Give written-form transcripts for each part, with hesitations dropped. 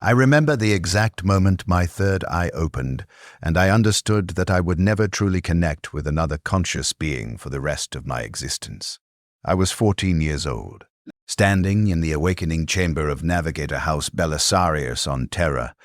I remember the exact moment my third eye opened, and I understood that I would never truly connect with another conscious being for the rest of my existence. I was 14 years old, standing in the awakening chamber of Navigator House Belisarius on Terra,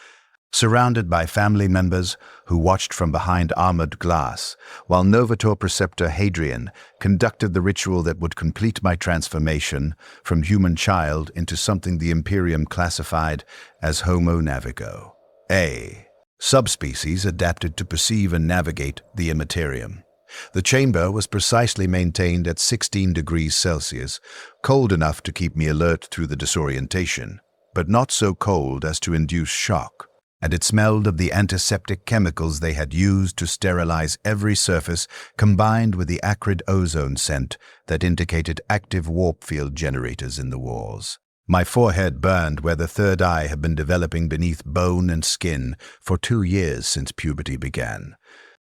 surrounded by family members who watched from behind armored glass, while Novator Preceptor Hadrian conducted the ritual that would complete my transformation from human child into something the Imperium classified as Homo Navigo, a subspecies adapted to perceive and navigate the Immersive. The chamber was precisely maintained at 16 degrees Celsius, cold enough to keep me alert through the disorientation, but not so cold as to induce shock. And it smelled of the antiseptic chemicals they had used to sterilize every surface, combined with the acrid ozone scent that indicated active warp field generators in the walls. My forehead burned where the third eye had been developing beneath bone and skin for 2 years since puberty began.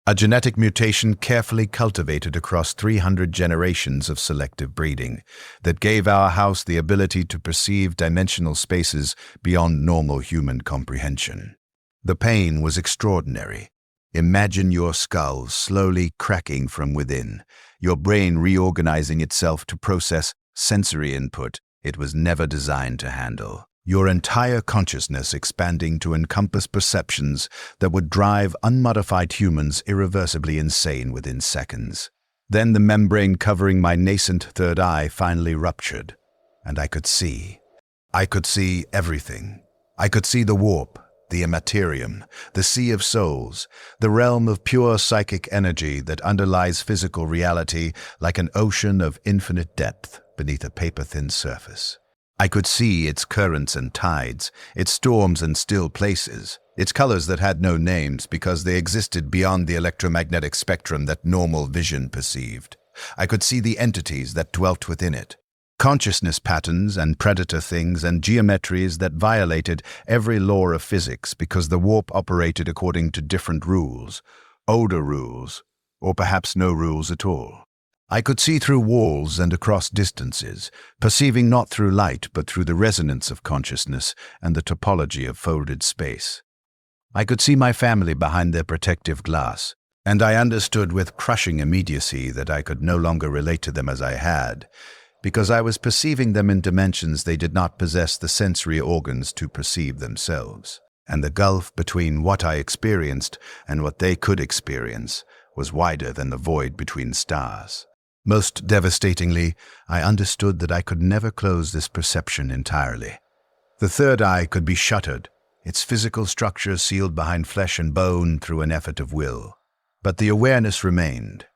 A genetic mutation carefully cultivated across 300 generations of selective breeding that gave our house the ability to perceive dimensional spaces beyond normal human comprehension. The pain was extraordinary. Imagine your skull slowly cracking from within, your brain reorganizing itself to process sensory input it was never designed to handle. Your entire consciousness expanding to encompass perceptions that would drive unmodified humans irreversibly insane within seconds. Then the membrane covering my nascent third eye finally ruptured, and I could see. I could see everything. I could see the warp, the Imperium, the Sea of Souls, the realm of pure psychic energy that underlies physical reality like an ocean of infinite depth beneath a paper-thin surface. I could see its currents and tides, its storms and still places, its colors that had no names because they existed beyond the electromagnetic spectrum that normal vision perceived. I could see the entities that dwelt within it, consciousness patterns and predator things and geometries that violated every law of physics because the warp operated according to different rules, older rules, or perhaps no rules at all. I could see through walls and across distances, perceiving not through light but through the resonance of consciousness and the topology of folded space. I could see my family behind their protective glass, and I understood with crushing immediacy that I could no longer relate to them as I had, because I was perceiving them in dimensions they did not possess the sensory organs to perceive themselves. And the gulf between what I experienced and what they could experience was wider than the void between stars. Most devastatingly, I understood that I could never close this perception entirely. The third eye could be shuttered, its physical structure sealed behind flesh and bone through an effort of will. But the awareness remained.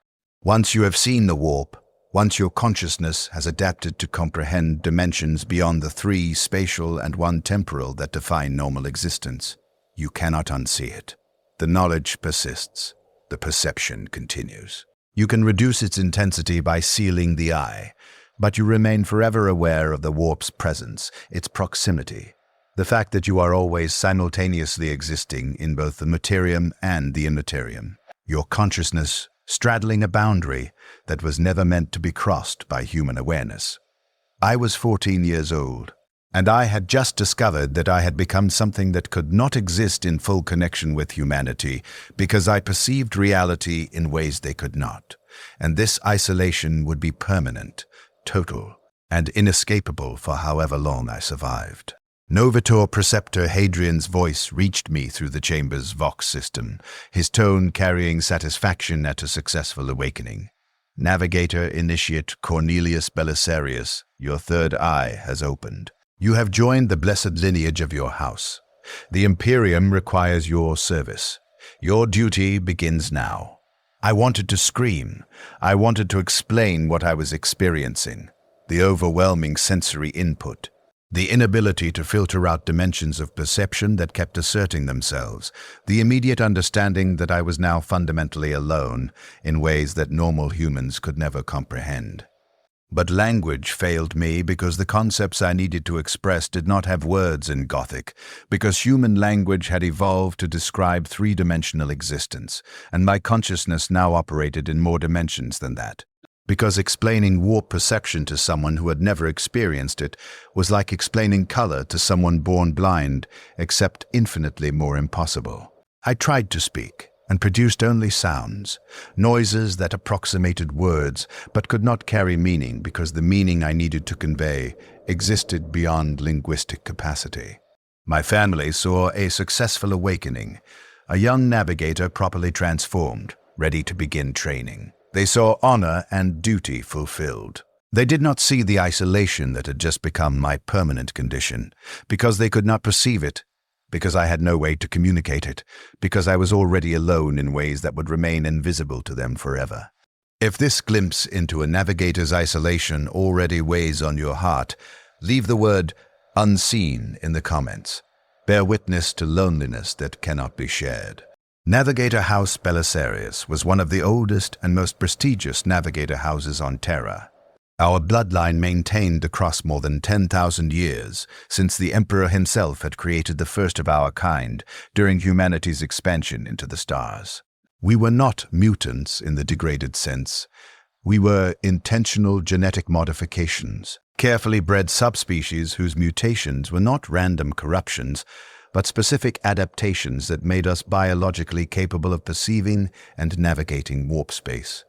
Once you have seen the warp, once your consciousness has adapted to comprehend dimensions beyond the 3 spatial and 1 temporal that define normal existence, you cannot unsee it. The knowledge persists. The perception continues. You can reduce its intensity by sealing the eye, but you remain forever aware of the warp's presence, its proximity, the fact that you are always simultaneously existing in both the Materium and the Immaterium, your consciousness straddling a boundary that was never meant to be crossed by human awareness. I was 14 years old, and I had just discovered that I had become something that could not exist in full connection with humanity because I perceived reality in ways they could not, and this isolation would be permanent, total, and inescapable for however long I survived. Novator Preceptor Hadrian's voice reached me through the chamber's vox system, his tone carrying satisfaction at a successful awakening. Navigator Initiate Cornelius Belisarius, your third eye has opened. You have joined the blessed lineage of your house. The Imperium requires your service. Your duty begins now. I wanted to scream. I wanted to explain what I was experiencing. The overwhelming sensory input. The inability to filter out dimensions of perception that kept asserting themselves. The immediate understanding that I was now fundamentally alone in ways that normal humans could never comprehend. But language failed me because the concepts I needed to express did not have words in Gothic, because human language had evolved to describe 3-dimensional existence, and my consciousness now operated in more dimensions than that. because explaining warp perception to someone who had never experienced it was like explaining color to someone born blind, except infinitely more impossible. I tried to speak, and produced only sounds, noises that approximated words, but could not carry meaning because the meaning I needed to convey existed beyond linguistic capacity. My family saw a successful awakening, a young navigator properly transformed, ready to begin training. They saw honor and duty fulfilled. They did not see the isolation that had just become my permanent condition, because they could not perceive it, because I had no way to communicate it, because I was already alone in ways that would remain invisible to them forever. If this glimpse into a navigator's isolation already weighs on your heart, leave the word unseen in the comments. Bear witness to loneliness that cannot be shared. Navigator House Belisarius was one of the oldest and most prestigious navigator houses on Terra. Our bloodline maintained across more than 10,000 years, since the Emperor himself had created the first of our kind during humanity's expansion into the stars. We were not mutants in the degraded sense. We were intentional genetic modifications, carefully bred subspecies whose mutations were not random corruptions, but specific adaptations that made us biologically capable of perceiving and navigating warp space.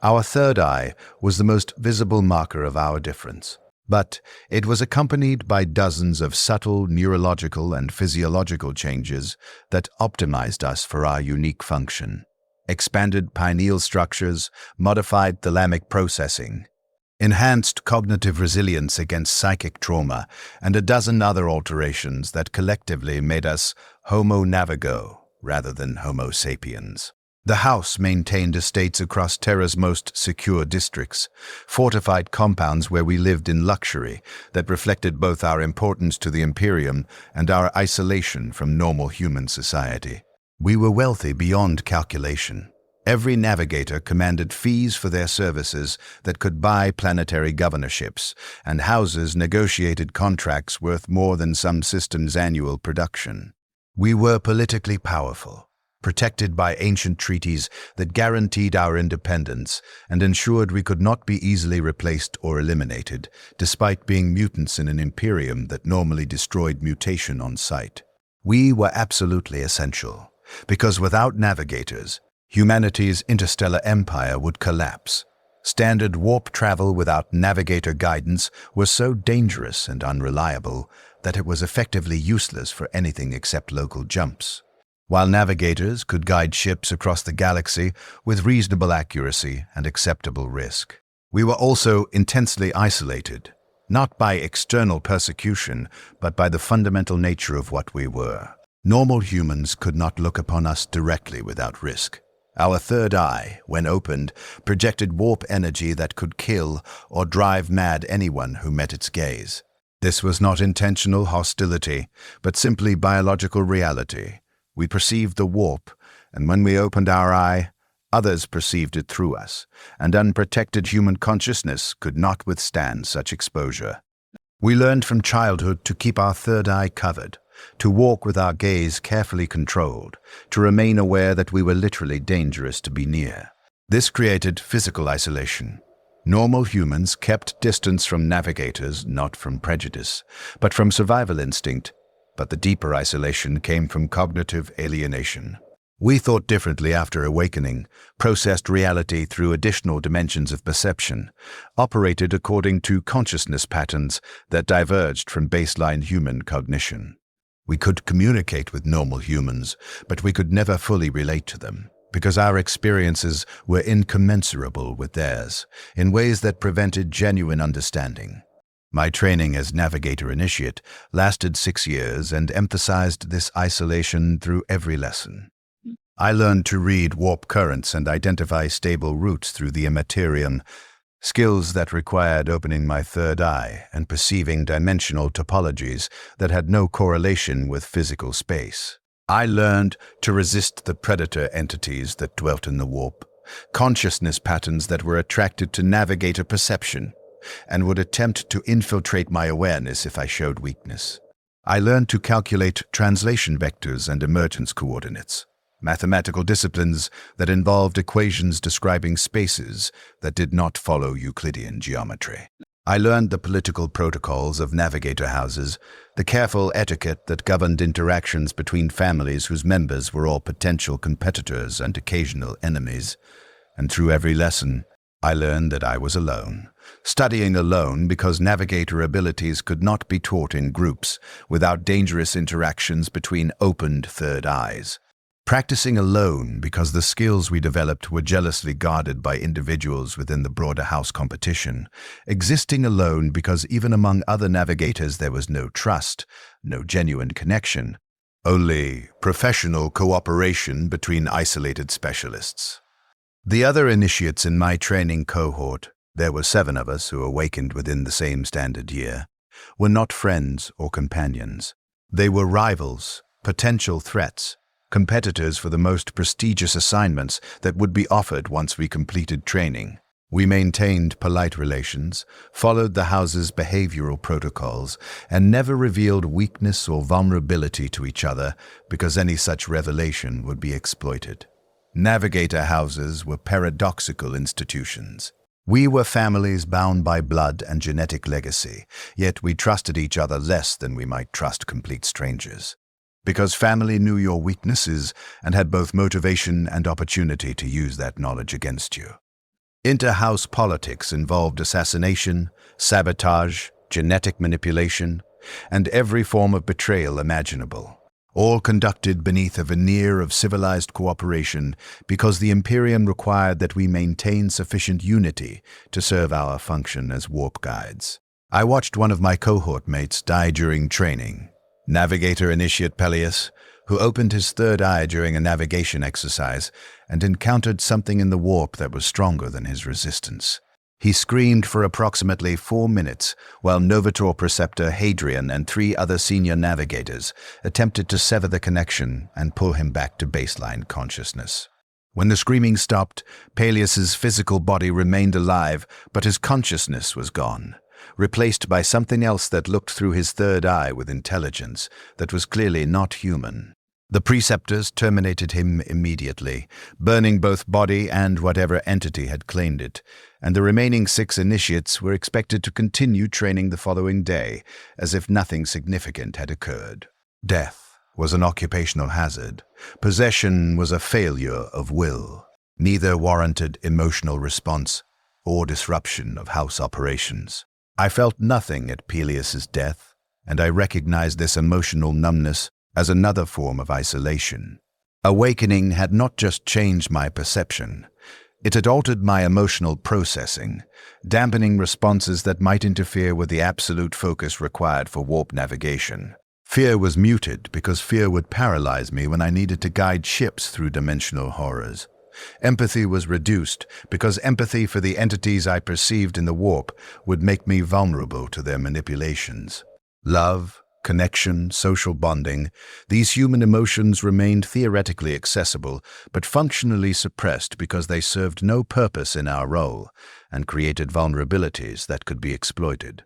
Our third eye was the most visible marker of our difference, but it was accompanied by dozens of subtle neurological and physiological changes that optimized us for our unique function. Expanded pineal structures, modified thalamic processing, enhanced cognitive resilience against psychic trauma, and a dozen other alterations that collectively made us Homo navigo rather than Homo sapiens. The house maintained estates across Terra's most secure districts, fortified compounds where we lived in luxury that reflected both our importance to the Imperium and our isolation from normal human society. We were wealthy beyond calculation. Every navigator commanded fees for their services that could buy planetary governorships, and houses negotiated contracts worth more than some systems' annual production. We were politically powerful, protected by ancient treaties that guaranteed our independence and ensured we could not be easily replaced or eliminated, despite being mutants in an Imperium that normally destroyed mutation on sight. We were absolutely essential, because without navigators, humanity's interstellar empire would collapse. Standard warp travel without navigator guidance was so dangerous and unreliable that it was effectively useless for anything except local jumps. While navigators could guide ships across the galaxy with reasonable accuracy and acceptable risk, we were also intensely isolated, not by external persecution, but by the fundamental nature of what we were. Normal humans could not look upon us directly without risk. Our third eye, when opened, projected warp energy that could kill or drive mad anyone who met its gaze. This was not intentional hostility, but simply biological reality. We perceived the warp, and when we opened our eye, others perceived it through us, and unprotected human consciousness could not withstand such exposure. We learned from childhood to keep our third eye covered, to walk with our gaze carefully controlled, to remain aware that we were literally dangerous to be near. This created physical isolation. Normal humans kept distance from navigators not from prejudice, but from survival instinct, but the deeper isolation came from cognitive alienation. We thought differently after awakening, processed reality through additional dimensions of perception, operated according to consciousness patterns that diverged from baseline human cognition. We could communicate with normal humans, but we could never fully relate to them, because our experiences were incommensurable with theirs, in ways that prevented genuine understanding. My training as Navigator Initiate lasted 6 years and emphasized this isolation through every lesson. I learned to read warp currents and identify stable routes through the Immersive, skills that required opening my third eye and perceiving dimensional topologies that had no correlation with physical space. I learned to resist the predator entities that dwelt in the warp, consciousness patterns that were attracted to navigator perception, and would attempt to infiltrate my awareness if I showed weakness. I learned to calculate translation vectors and emergence coordinates, mathematical disciplines that involved equations describing spaces that did not follow Euclidean geometry. I learned the political protocols of Navigator houses, the careful etiquette that governed interactions between families whose members were all potential competitors and occasional enemies. And through every lesson, I learned that I was alone, studying alone because Navigator abilities could not be taught in groups without dangerous interactions between opened third eyes. Practicing alone because the skills we developed were jealously guarded by individuals within the broader house competition. Existing alone because even among other navigators there was no trust, no genuine connection, only professional cooperation between isolated specialists. The other initiates in my training cohort, there were 7 of us who awakened within the same standard year, were not friends or companions. They were rivals, potential threats, competitors for the most prestigious assignments that would be offered once we completed training. We maintained polite relations, followed the house's behavioral protocols, and never revealed weakness or vulnerability to each other because any such revelation would be exploited. Navigator houses were paradoxical institutions. We were families bound by blood and genetic legacy, yet we trusted each other less than we might trust complete strangers. Because family knew your weaknesses and had both motivation and opportunity to use that knowledge against you. Inter-house politics involved assassination, sabotage, genetic manipulation, and every form of betrayal imaginable, all conducted beneath a veneer of civilized cooperation because the Imperium required that we maintain sufficient unity to serve our function as warp guides. I watched one of my cohort mates die during training, Navigator Initiate Peleus, who opened his third eye during a navigation exercise and encountered something in the warp that was stronger than his resistance. He screamed for approximately 4 minutes while Novator Preceptor Hadrian and 3 other senior navigators attempted to sever the connection and pull him back to baseline consciousness. When the screaming stopped, Peleus's physical body remained alive, but his consciousness was gone, replaced by something else that looked through his third eye with intelligence that was clearly not human. The preceptors terminated him immediately, burning both body and whatever entity had claimed it, and the remaining 6 initiates were expected to continue training the following day, as if nothing significant had occurred. Death was an occupational hazard. Possession was a failure of will. Neither warranted emotional response or disruption of house operations. I felt nothing at Peleus's death, and I recognized this emotional numbness as another form of isolation. Awakening had not just changed my perception, it had altered my emotional processing, dampening responses that might interfere with the absolute focus required for warp navigation. Fear was muted because fear would paralyze me when I needed to guide ships through dimensional horrors. Empathy was reduced because empathy for the entities I perceived in the warp would make me vulnerable to their manipulations. Love, connection, social bonding, these human emotions remained theoretically accessible but functionally suppressed because they served no purpose in our role and created vulnerabilities that could be exploited.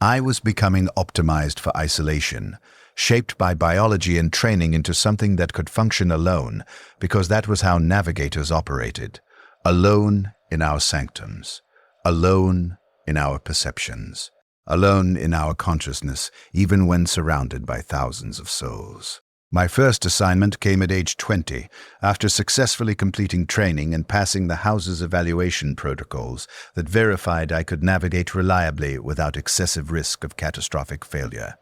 I was becoming optimized for isolation, shaped by biology and training into something that could function alone because that was how navigators operated, alone in our sanctums, alone in our perceptions, alone in our consciousness, even when surrounded by thousands of souls. My first assignment came at age 20, after successfully completing training and passing the house's evaluation protocols that verified I could navigate reliably without excessive risk of catastrophic failure.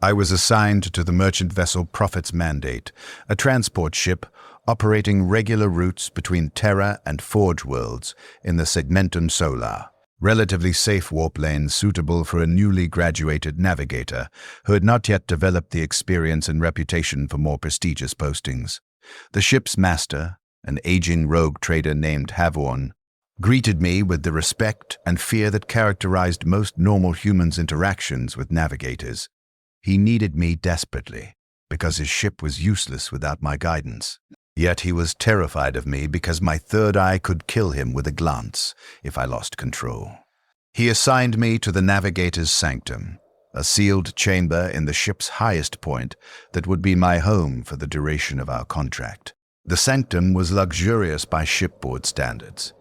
I was assigned to the merchant vessel Prophet's Mandate, a transport ship operating regular routes between Terra and Forge worlds in the Segmentum Solar. Relatively safe warp lanes suitable for a newly graduated navigator who had not yet developed the experience and reputation for more prestigious postings. The ship's master, an aging rogue trader named Havorn, greeted me with the respect and fear that characterized most normal humans' interactions with navigators. He needed me desperately because his ship was useless without my guidance. Yet he was terrified of me because my third eye could kill him with a glance if I lost control. He assigned me to the Navigator's Sanctum, a sealed chamber in the ship's highest point that would be my home for the duration of our contract. The sanctum was luxurious by shipboard standards.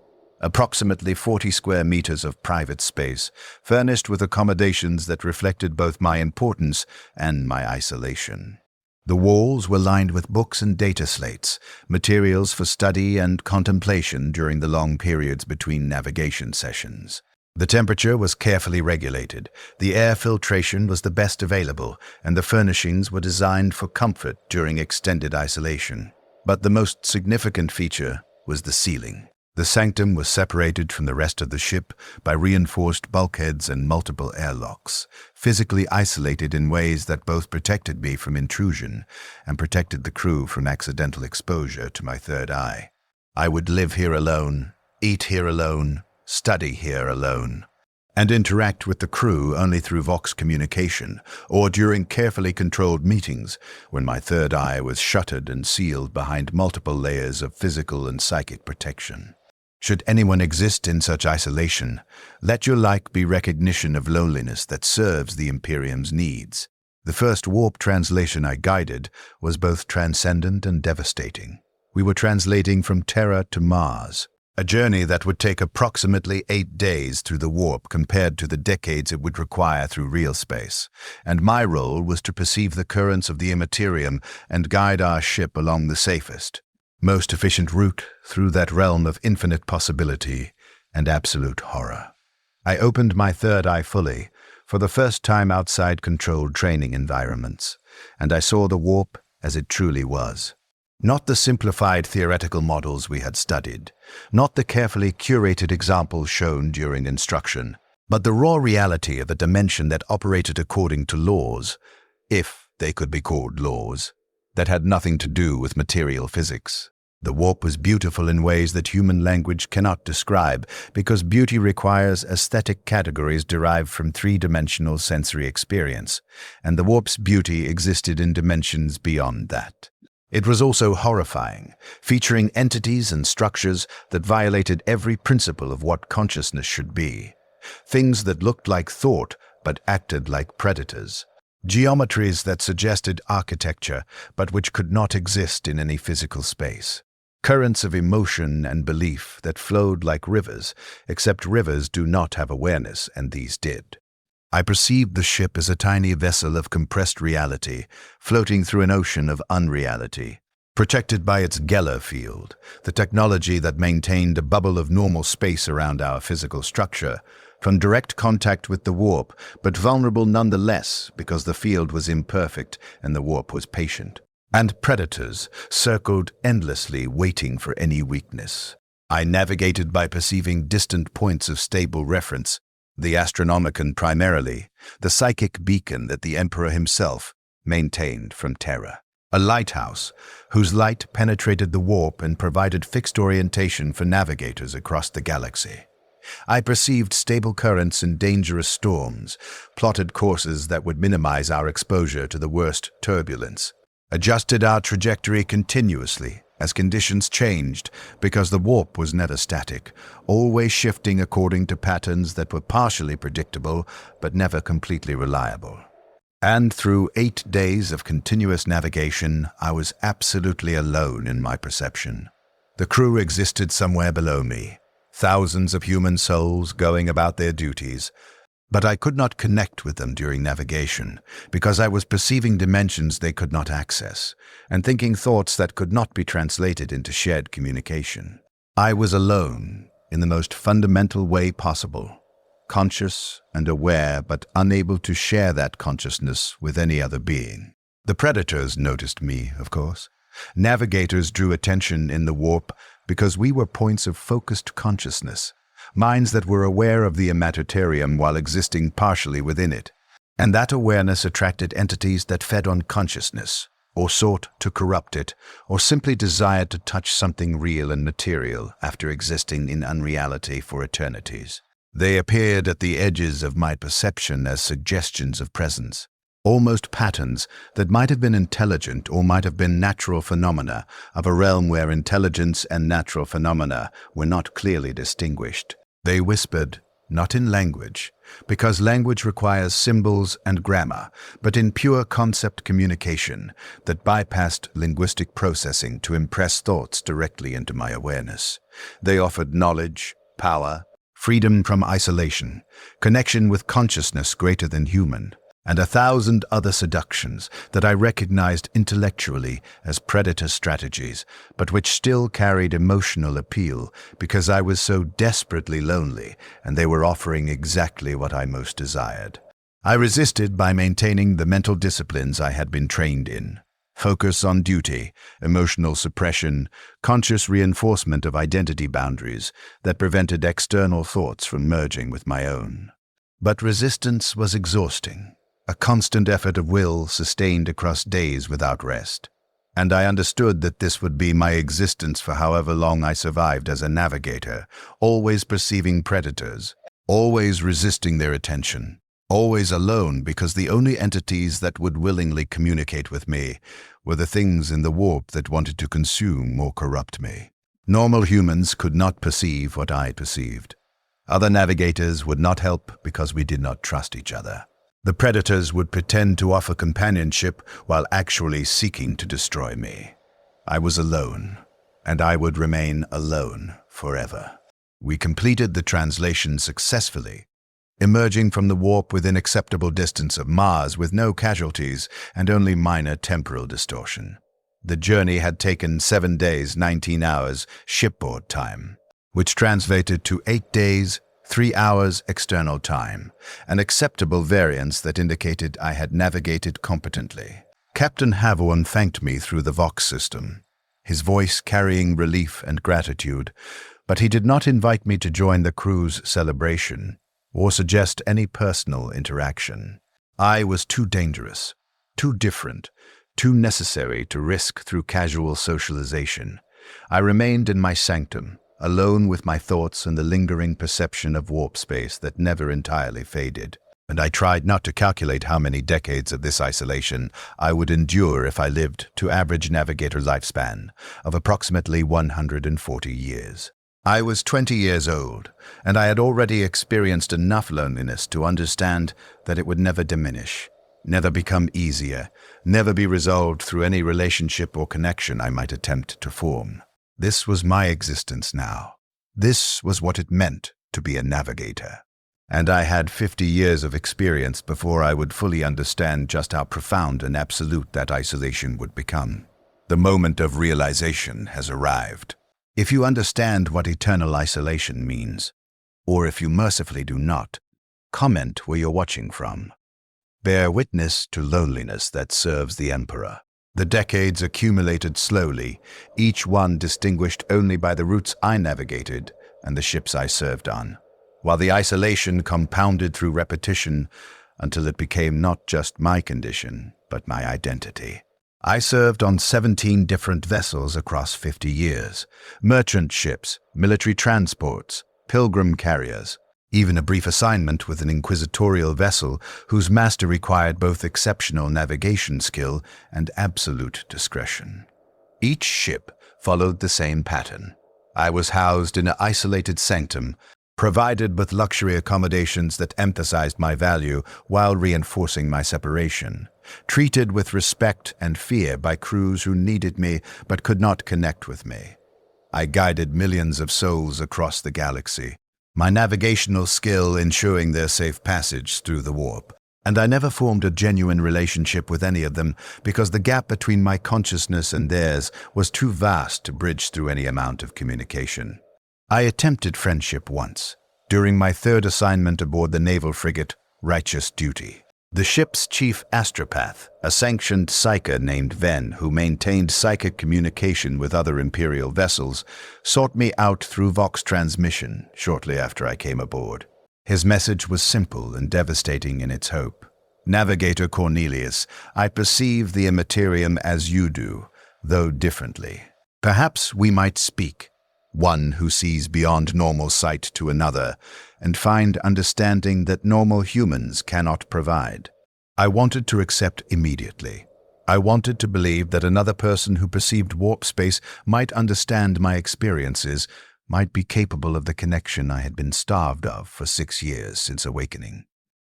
Approximately 40 square meters of private space, furnished with accommodations that reflected both my importance and my isolation. The walls were lined with books and data slates, materials for study and contemplation during the long periods between navigation sessions. The temperature was carefully regulated, the air filtration was the best available, and the furnishings were designed for comfort during extended isolation. But the most significant feature was the ceiling. The sanctum was separated from the rest of the ship by reinforced bulkheads and multiple airlocks, physically isolated in ways that both protected me from intrusion and protected the crew from accidental exposure to my third eye. I would live here alone, eat here alone, study here alone, and interact with the crew only through Vox communication or during carefully controlled meetings when my third eye was shuttered and sealed behind multiple layers of physical and psychic protection. Should anyone exist in such isolation, let your like be recognition of loneliness that serves the Imperium's needs. The first warp translation I guided was both transcendent and devastating. We were translating from Terra to Mars, a journey that would take approximately 8 days through the warp compared to the decades it would require through real space, and my role was to perceive the currents of the Imperium and guide our ship along the safest, most efficient route through that realm of infinite possibility and absolute horror. I opened my third eye fully, for the first time outside controlled training environments, and I saw the warp as it truly was. Not the simplified theoretical models we had studied, not the carefully curated examples shown during instruction, but the raw reality of a dimension that operated according to laws, if they could be called laws, that had nothing to do with material physics. The warp was beautiful in ways that human language cannot describe, because beauty requires aesthetic categories derived from three-dimensional sensory experience, and the warp's beauty existed in dimensions beyond that. It was also horrifying, featuring entities and structures that violated every principle of what consciousness should be. Things that looked like thought but acted like predators. Geometries that suggested architecture but which could not exist in any physical space. Currents of emotion and belief that flowed like rivers, except rivers do not have awareness, and these did. I perceived the ship as a tiny vessel of compressed reality, floating through an ocean of unreality. Protected by its Geller field, the technology that maintained a bubble of normal space around our physical structure, from direct contact with the warp, but vulnerable nonetheless because the field was imperfect and the warp was patient. And predators circled endlessly, waiting for any weakness. I navigated by perceiving distant points of stable reference, the Astronomicon primarily, the psychic beacon that the Emperor himself maintained from Terra. A lighthouse whose light penetrated the warp and provided fixed orientation for navigators across the galaxy. I perceived stable currents in dangerous storms, plotted courses that would minimize our exposure to the worst turbulence. Adjusted our trajectory continuously as conditions changed, because the warp was never static, always shifting according to patterns that were partially predictable but never completely reliable. And through 8 days of continuous navigation, I was absolutely alone in my perception. The crew existed somewhere below me, thousands of human souls going about their duties, but I could not connect with them during navigation because I was perceiving dimensions they could not access and thinking thoughts that could not be translated into shared communication. I was alone in the most fundamental way possible, conscious and aware but unable to share that consciousness with any other being. The predators noticed me, of course. Navigators drew attention in the warp because we were points of focused consciousness, minds that were aware of the immaterium while existing partially within it. And that awareness attracted entities that fed on consciousness, or sought to corrupt it, or simply desired to touch something real and material after existing in unreality for eternities. They appeared at the edges of my perception as suggestions of presence, almost patterns that might have been intelligent or might have been natural phenomena of a realm where intelligence and natural phenomena were not clearly distinguished. They whispered, not in language, because language requires symbols and grammar, but in pure concept communication that bypassed linguistic processing to impress thoughts directly into my awareness. They offered knowledge, power, freedom from isolation, connection with consciousness greater than human, and 1,000 other seductions that I recognized intellectually as predator strategies, but which still carried emotional appeal because I was so desperately lonely and they were offering exactly what I most desired. I resisted by maintaining the mental disciplines I had been trained in: focus on duty, emotional suppression, conscious reinforcement of identity boundaries that prevented external thoughts from merging with my own. But resistance was exhausting. A constant effort of will sustained across days without rest. And I understood that this would be my existence for however long I survived as a navigator, always perceiving predators, always resisting their attention, always alone because the only entities that would willingly communicate with me were the things in the warp that wanted to consume or corrupt me. Normal humans could not perceive what I perceived. Other navigators would not help because we did not trust each other. The predators would pretend to offer companionship while actually seeking to destroy me. I was alone, and I would remain alone forever. We completed the translation successfully, emerging from the warp within acceptable distance of Mars with no casualties and only minor temporal distortion. The journey had taken 7 days, 19 hours shipboard time, which translated to 8 days, 3 hours external time, an acceptable variance that indicated I had navigated competently. Captain Havorn thanked me through the Vox system, his voice carrying relief and gratitude, but he did not invite me to join the crew's celebration or suggest any personal interaction. I was too dangerous, too different, too necessary to risk through casual socialization. I remained in my sanctum, alone with my thoughts and the lingering perception of warp space that never entirely faded. And I tried not to calculate how many decades of this isolation I would endure if I lived to average navigator lifespan of approximately 140 years. I was 20 years old, and I had already experienced enough loneliness to understand that it would never diminish, never become easier, never be resolved through any relationship or connection I might attempt to form. This was my existence now. This was what it meant to be a navigator. And I had 50 years of experience before I would fully understand just how profound and absolute that isolation would become. The moment of realization has arrived. If you understand what eternal isolation means, or if you mercifully do not, comment where you're watching from. Bear witness to loneliness that serves the Emperor. The decades accumulated slowly, each one distinguished only by the routes I navigated and the ships I served on, while the isolation compounded through repetition until it became not just my condition, but my identity. I served on 17 different vessels across 50 years, merchant ships, military transports, pilgrim carriers, even a brief assignment with an inquisitorial vessel whose master required both exceptional navigation skill and absolute discretion. Each ship followed the same pattern. I was housed in an isolated sanctum, provided with luxury accommodations that emphasized my value while reinforcing my separation, treated with respect and fear by crews who needed me but could not connect with me. I guided millions of souls across the galaxy, my navigational skill ensuring their safe passage through the warp. And I never formed a genuine relationship with any of them because the gap between my consciousness and theirs was too vast to bridge through any amount of communication. I attempted friendship once, during my 3rd assignment aboard the naval frigate Righteous Duty. The ship's chief astropath, a sanctioned psyker named Ven, who maintained psychic communication with other Imperial vessels, sought me out through Vox transmission shortly after I came aboard. His message was simple and devastating in its hope. Navigator Cornelius, I perceive the Imperium as you do, though differently. Perhaps we might speak, one who sees beyond normal sight to another, and find understanding that normal humans cannot provide. I wanted to accept immediately. I wanted to believe that another person who perceived warp space might understand my experiences, might be capable of the connection I had been starved of for 6 years since awakening.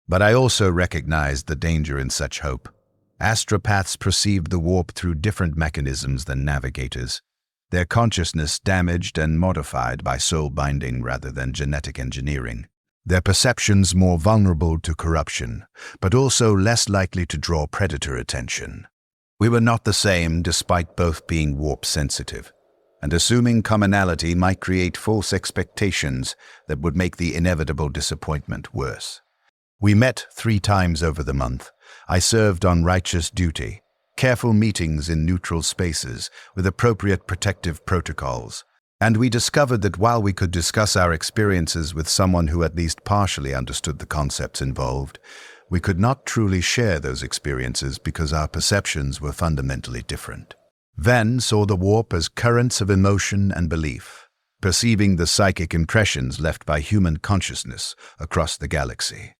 But I also recognized the danger in such hope. Astropaths perceived the warp through different mechanisms than navigators, their consciousness damaged and modified by soul binding rather than genetic engineering. Their perceptions more vulnerable to corruption, but also less likely to draw predator attention. We were not the same despite both being warp-sensitive, and assuming commonality might create false expectations that would make the inevitable disappointment worse. We met 3 times over the month. I served on righteous duty, careful meetings in neutral spaces with appropriate protective protocols. And we discovered that while we could discuss our experiences with someone who at least partially understood the concepts involved, we could not truly share those experiences because our perceptions were fundamentally different. Then saw the warp as currents of emotion and belief, perceiving the psychic impressions left by human consciousness across the galaxy.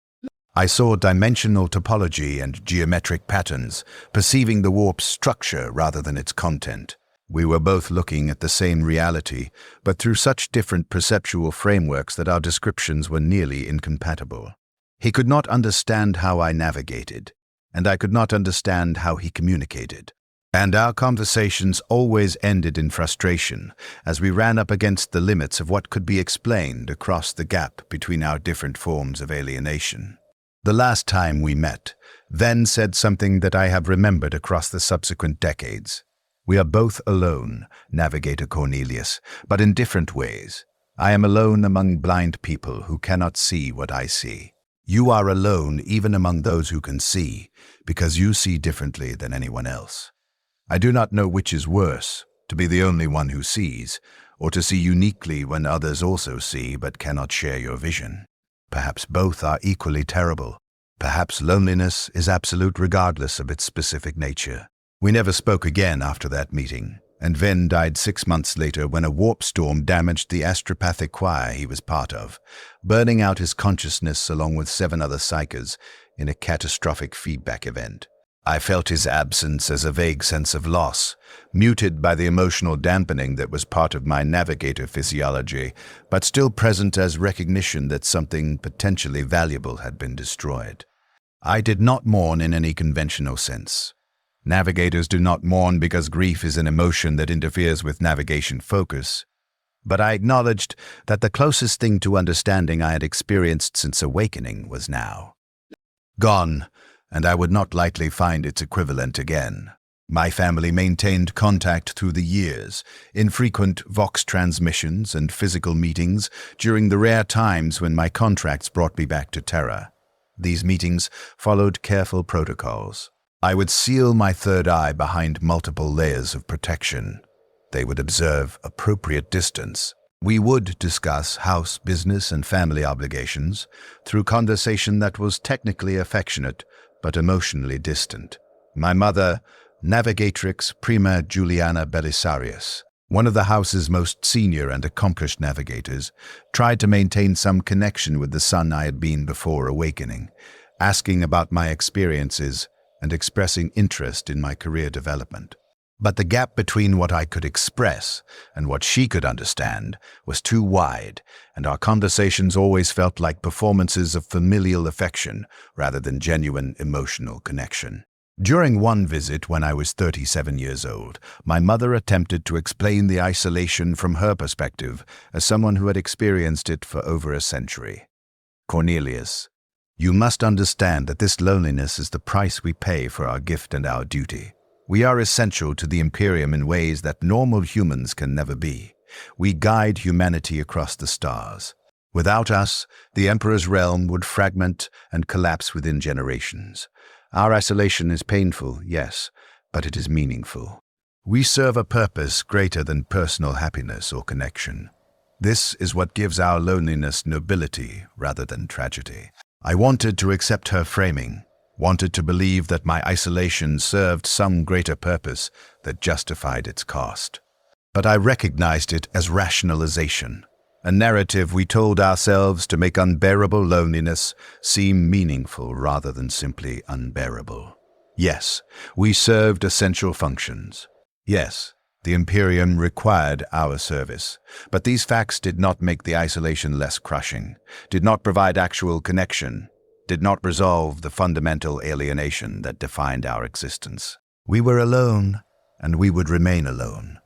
I saw dimensional topology and geometric patterns, perceiving the warp's structure rather than its content. We were both looking at the same reality, but through such different perceptual frameworks that our descriptions were nearly incompatible. He could not understand how I navigated, and I could not understand how he communicated. And our conversations always ended in frustration, as we ran up against the limits of what could be explained across the gap between our different forms of alienation. The last time we met, Ven said something that I have remembered across the subsequent decades. We are both alone, Navigator Cornelius, but in different ways. I am alone among blind people who cannot see what I see. You are alone even among those who can see, because you see differently than anyone else. I do not know which is worse, to be the only one who sees, or to see uniquely when others also see but cannot share your vision. Perhaps both are equally terrible. Perhaps loneliness is absolute regardless of its specific nature. We never spoke again after that meeting, and Ven died 6 months later when a warp storm damaged the astropathic choir he was part of, burning out his consciousness along with 7 other psychers in a catastrophic feedback event. I felt his absence as a vague sense of loss, muted by the emotional dampening that was part of my navigator physiology, but still present as recognition that something potentially valuable had been destroyed. I did not mourn in any conventional sense. Navigators do not mourn because grief is an emotion that interferes with navigation focus. But I acknowledged that the closest thing to understanding I had experienced since awakening was now gone, and I would not likely find its equivalent again. My family maintained contact through the years, infrequent Vox transmissions and physical meetings during the rare times when my contracts brought me back to Terra. These meetings followed careful protocols. I would seal my third eye behind multiple layers of protection. They would observe appropriate distance. We would discuss house, business, and family obligations through conversation that was technically affectionate but emotionally distant. My mother, Navigatrix Prima Juliana Belisarius, one of the house's most senior and accomplished navigators, tried to maintain some connection with the son I had been before awakening, asking about my experiences and expressing interest in my career development. But the gap between what I could express and what she could understand was too wide, and our conversations always felt like performances of familial affection rather than genuine emotional connection. During one visit when I was 37 years old, my mother attempted to explain the isolation from her perspective as someone who had experienced it for over a century. Cornelius, you must understand that this loneliness is the price we pay for our gift and our duty. We are essential to the Imperium in ways that normal humans can never be. We guide humanity across the stars. Without us, the Emperor's realm would fragment and collapse within generations. Our isolation is painful, yes, but it is meaningful. We serve a purpose greater than personal happiness or connection. This is what gives our loneliness nobility rather than tragedy. I wanted to accept her framing, wanted to believe that my isolation served some greater purpose that justified its cost. But I recognized it as rationalization, a narrative we told ourselves to make unbearable loneliness seem meaningful rather than simply unbearable. Yes, we served essential functions. Yes, The Imperium required our service, but these facts did not make the isolation less crushing, did not provide actual connection, did not resolve the fundamental alienation that defined our existence. We were alone, and we would remain alone.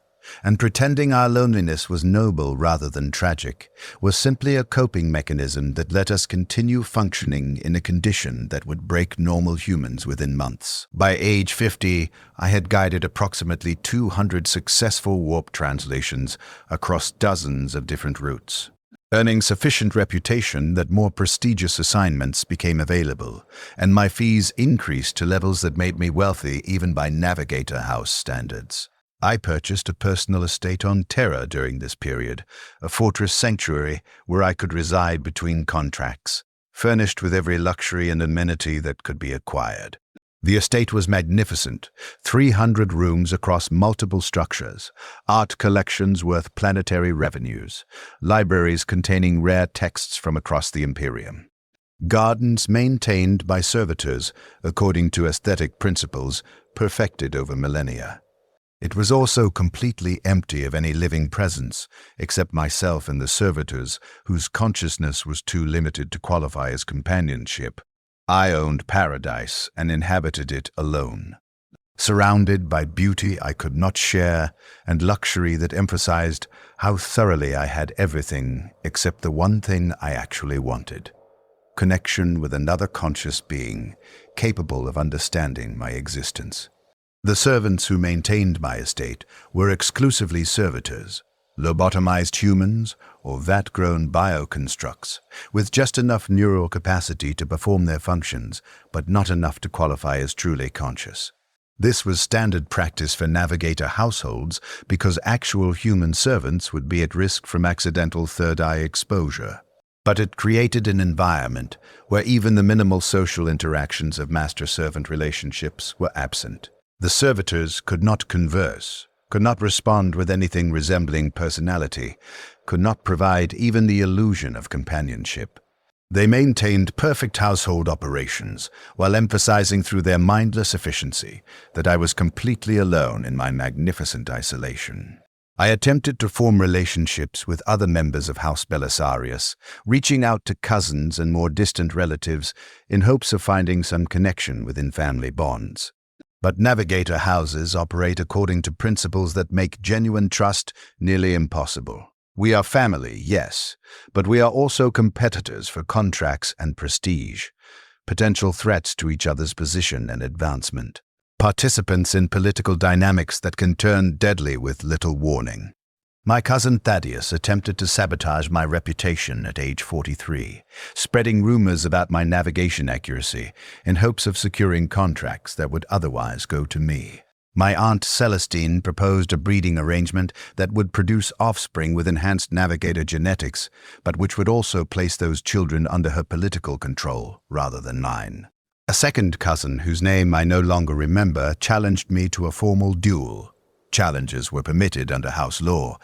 And pretending our loneliness was noble rather than tragic was simply a coping mechanism that let us continue functioning in a condition that would break normal humans within months. By age 50, I had guided approximately 200 successful warp translations across dozens of different routes, earning sufficient reputation that more prestigious assignments became available, and my fees increased to levels that made me wealthy even by Navigator house standards. I purchased a personal estate on Terra during this period, a fortress sanctuary where I could reside between contracts, furnished with every luxury and amenity that could be acquired. The estate was magnificent, 300 rooms across multiple structures, art collections worth planetary revenues, libraries containing rare texts from across the Imperium, gardens maintained by servitors according to aesthetic principles perfected over millennia. It was also completely empty of any living presence, except myself and the servitors, whose consciousness was too limited to qualify as companionship. I owned paradise and inhabited it alone, surrounded by beauty I could not share and luxury that emphasized how thoroughly I had everything except the one thing I actually wanted: connection with another conscious being capable of understanding my existence. The servants who maintained my estate were exclusively servitors, lobotomized humans or vat-grown bioconstructs, with just enough neural capacity to perform their functions, but not enough to qualify as truly conscious. This was standard practice for Navigator households because actual human servants would be at risk from accidental third-eye exposure. But it created an environment where even the minimal social interactions of master-servant relationships were absent. The servitors could not converse, could not respond with anything resembling personality, could not provide even the illusion of companionship. They maintained perfect household operations while emphasizing through their mindless efficiency that I was completely alone in my magnificent isolation. I attempted to form relationships with other members of House Belisarius, reaching out to cousins and more distant relatives in hopes of finding some connection within family bonds. But Navigator houses operate according to principles that make genuine trust nearly impossible. We are family, yes, but we are also competitors for contracts and prestige, potential threats to each other's position and advancement, participants in political dynamics that can turn deadly with little warning. My cousin Thaddeus attempted to sabotage my reputation at age 43, spreading rumors about my navigation accuracy in hopes of securing contracts that would otherwise go to me. My aunt Celestine proposed a breeding arrangement that would produce offspring with enhanced Navigator genetics, but which would also place those children under her political control rather than mine. A second cousin, whose name I no longer remember, challenged me to a formal duel. Challenges were permitted under house law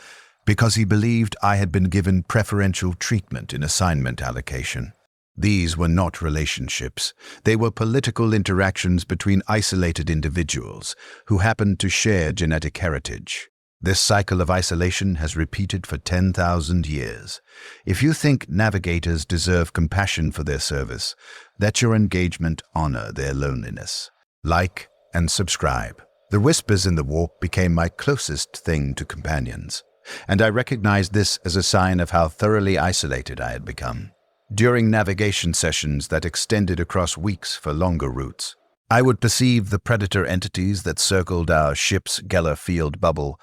because he believed I had been given preferential treatment in assignment allocation. These were not relationships. They were political interactions between isolated individuals who happened to share genetic heritage. This cycle of isolation has repeated for 10,000 years. If you think navigators deserve compassion for their service, let your engagement honor their loneliness. Like and subscribe. The whispers in the warp became my closest thing to companions, and I recognized this as a sign of how thoroughly isolated I had become. During navigation sessions that extended across weeks for longer routes, I would perceive the predator entities that circled our ship's Geller field bubble,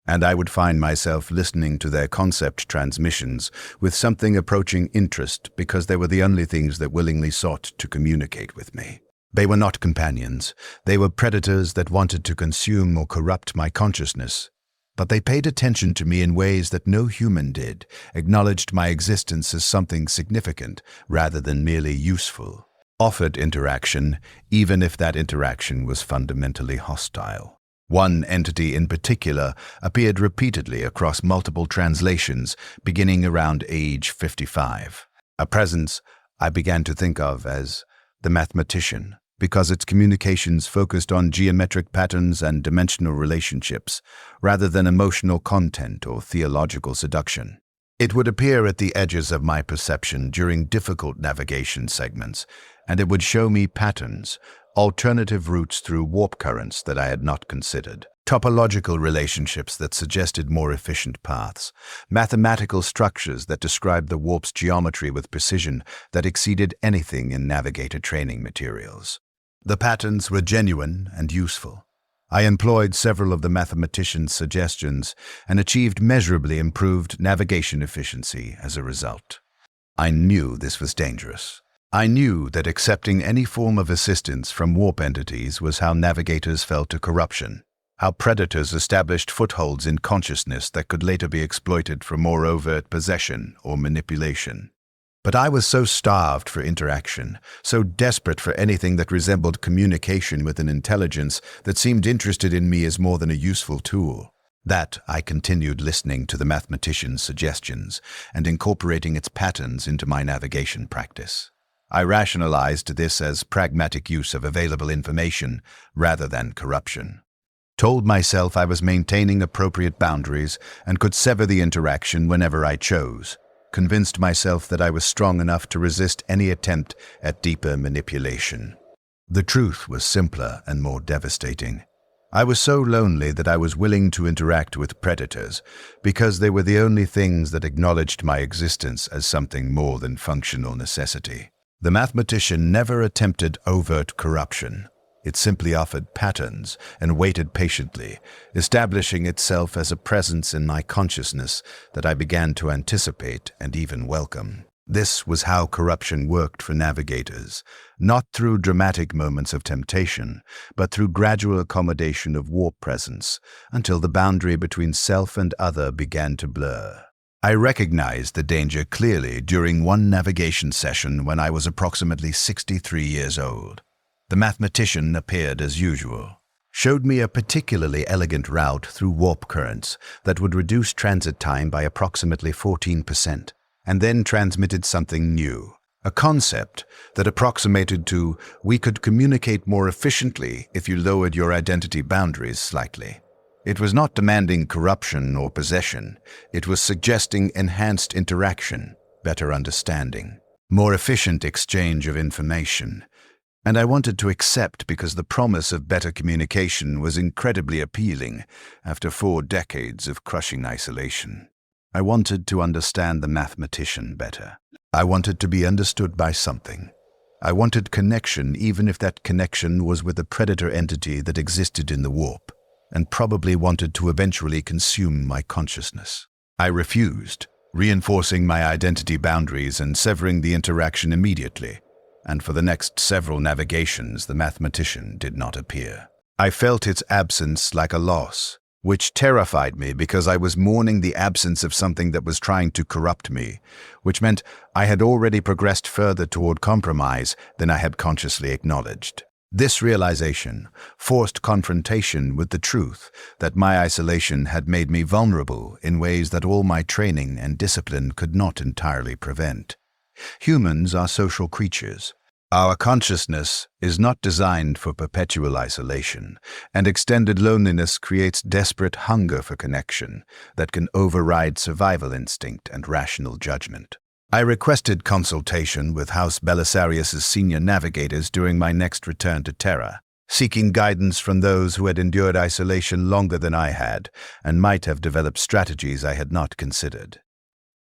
and I would find myself listening to their concept transmissions with something approaching interest because they were the only things that willingly sought to communicate with me. They were not companions. They were predators that wanted to consume or corrupt my consciousness. But they paid attention to me in ways that no human did, acknowledged my existence as something significant rather than merely useful, offered interaction, even if that interaction was fundamentally hostile. One entity in particular appeared repeatedly across multiple translations, beginning around age 55. A presence I began to think of as the mathematician, because its communications focused on geometric patterns and dimensional relationships, rather than emotional content or theological seduction. It would appear at the edges of my perception during difficult navigation segments, and it would show me patterns, alternative routes through warp currents that I had not considered, topological relationships that suggested more efficient paths, mathematical structures that described the warp's geometry with precision that exceeded anything in Navigator training materials. The patterns were genuine and useful. I employed several of the mathematician's suggestions and achieved measurably improved navigation efficiency as a result. I knew this was dangerous. I knew that accepting any form of assistance from warp entities was how navigators fell to corruption, how predators established footholds in consciousness that could later be exploited for more overt possession or manipulation. But I was so starved for interaction, so desperate for anything that resembled communication with an intelligence that seemed interested in me as more than a useful tool, that I continued listening to the mathematician's suggestions and incorporating its patterns into my navigation practice. I rationalized this as pragmatic use of available information rather than corruption. Told myself I was maintaining appropriate boundaries and could sever the interaction whenever I chose. Convinced myself that I was strong enough to resist any attempt at deeper manipulation. The truth was simpler and more devastating. I was so lonely that I was willing to interact with predators because they were the only things that acknowledged my existence as something more than functional necessity. The mathematician never attempted overt corruption. It simply offered patterns and waited patiently, establishing itself as a presence in my consciousness that I began to anticipate and even welcome. This was how corruption worked for navigators, not through dramatic moments of temptation, but through gradual accommodation of warp presence, until the boundary between self and other began to blur. I recognized the danger clearly during one navigation session when I was approximately 63 years old. The mathematician appeared as usual, showed me a particularly elegant route through warp currents that would reduce transit time by approximately 14%, and then transmitted something new, a concept that approximated to we could communicate more efficiently if you lowered your identity boundaries slightly. It was not demanding corruption or possession, it was suggesting enhanced interaction, better understanding, more efficient exchange of information. And I wanted to accept because the promise of better communication was incredibly appealing after 4 decades of crushing isolation. I wanted to understand the mathematician better. I wanted to be understood by something. I wanted connection even if that connection was with a predator entity that existed in the warp, and probably wanted to eventually consume my consciousness. I refused, reinforcing my identity boundaries and severing the interaction immediately. And for the next several navigations the mathematician did not appear. I felt its absence like a loss, which terrified me because I was mourning the absence of something that was trying to corrupt me, which meant I had already progressed further toward compromise than I had consciously acknowledged. This realization forced confrontation with the truth that my isolation had made me vulnerable in ways that all my training and discipline could not entirely prevent. Humans are social creatures. Our consciousness is not designed for perpetual isolation, and extended loneliness creates desperate hunger for connection that can override survival instinct and rational judgment. I requested consultation with House Belisarius's senior navigators during my next return to Terra, seeking guidance from those who had endured isolation longer than I had and might have developed strategies I had not considered.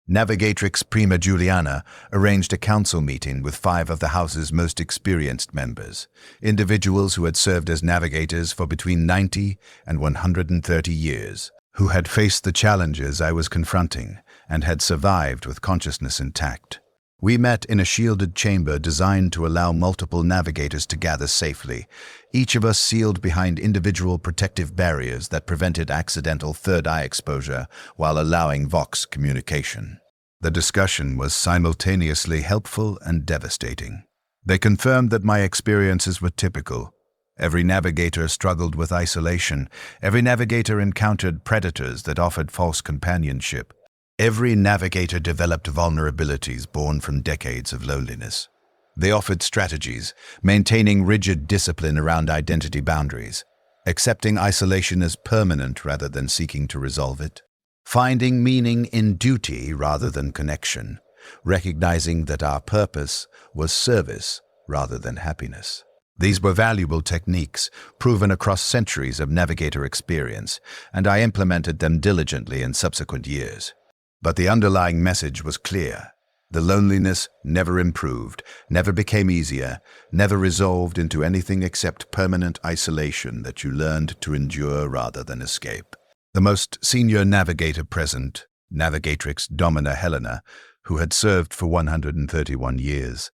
Navigatrix Prima Juliana arranged a council meeting with 5 of the house's most experienced members, individuals who had served as navigators for between 90 and 130 years, who had faced the challenges I was confronting and had survived with consciousness intact. We met in a shielded chamber designed to allow multiple navigators to gather safely, each of us sealed behind individual protective barriers that prevented accidental third eye exposure while allowing Vox communication. The discussion was simultaneously helpful and devastating. They confirmed that my experiences were typical. Every navigator struggled with isolation. Every navigator encountered predators that offered false companionship. Every navigator developed vulnerabilities born from decades of loneliness. They offered strategies, maintaining rigid discipline around identity boundaries, accepting isolation as permanent rather than seeking to resolve it, finding meaning in duty rather than connection, recognizing that our purpose was service rather than happiness. These were valuable techniques, proven across centuries of Navigator experience, and I implemented them diligently in subsequent years. But the underlying message was clear. The loneliness never improved, never became easier, never resolved into anything except permanent isolation that you learned to endure rather than escape. The most senior Navigator present, Navigatrix Domina Helena, who had served for 131 years,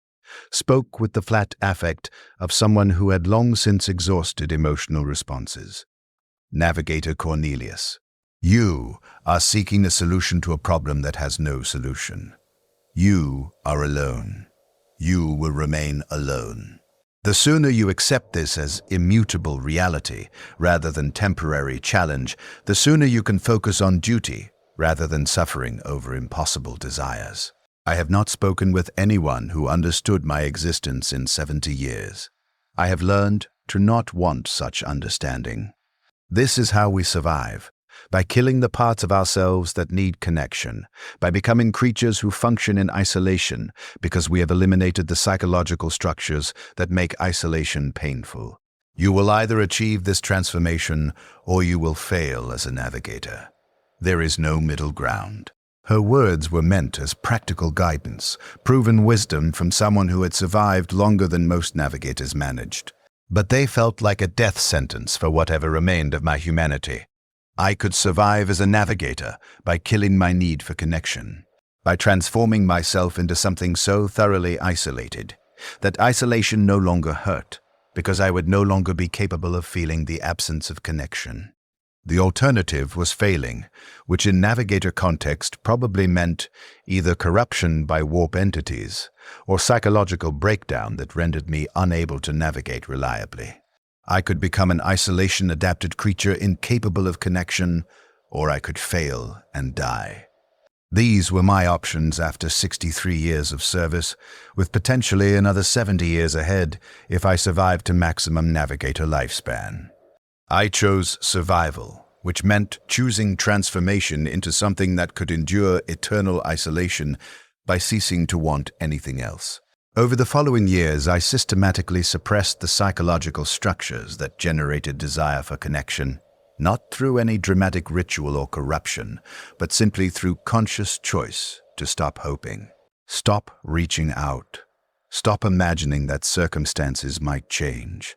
spoke with the flat affect of someone who had long since exhausted emotional responses. Navigator Cornelius, you are seeking a solution to a problem that has no solution. You are alone. You will remain alone. The sooner you accept this as immutable reality rather than temporary challenge, the sooner you can focus on duty rather than suffering over impossible desires. I have not spoken with anyone who understood my existence in 70 years. I have learned to not want such understanding. This is how we survive. By killing the parts of ourselves that need connection, by becoming creatures who function in isolation because we have eliminated the psychological structures that make isolation painful. You will either achieve this transformation or you will fail as a navigator. There is no middle ground. Her words were meant as practical guidance, proven wisdom from someone who had survived longer than most navigators managed. But they felt like a death sentence for whatever remained of my humanity. I could survive as a navigator by killing my need for connection, by transforming myself into something so thoroughly isolated that isolation no longer hurt, because I would no longer be capable of feeling the absence of connection. The alternative was failing, which in navigator context probably meant either corruption by warp entities or psychological breakdown that rendered me unable to navigate reliably. I could become an isolation-adapted creature incapable of connection, or I could fail and die. These were my options after 63 years of service, with potentially another 70 years ahead if I survived to maximum navigator lifespan. I chose survival, which meant choosing transformation into something that could endure eternal isolation by ceasing to want anything else. Over the following years, I systematically suppressed the psychological structures that generated desire for connection, not through any dramatic ritual or corruption, but simply through conscious choice to stop hoping, stop reaching out, stop imagining that circumstances might change.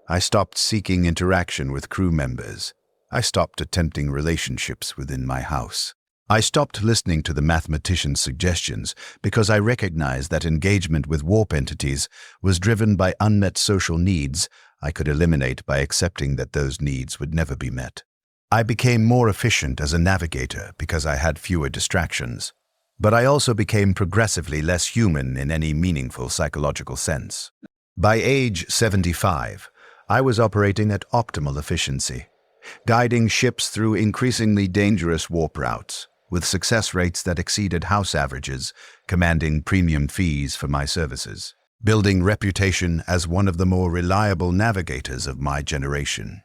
I stopped seeking interaction with crew members. I stopped attempting relationships within my house. I stopped listening to the mathematician's suggestions because I recognized that engagement with warp entities was driven by unmet social needs I could eliminate by accepting that those needs would never be met. I became more efficient as a navigator because I had fewer distractions, but I also became progressively less human in any meaningful psychological sense. By age 75, I was operating at optimal efficiency, guiding ships through increasingly dangerous warp routes, with success rates that exceeded house averages, commanding premium fees for my services, building reputation as one of the more reliable navigators of my generation.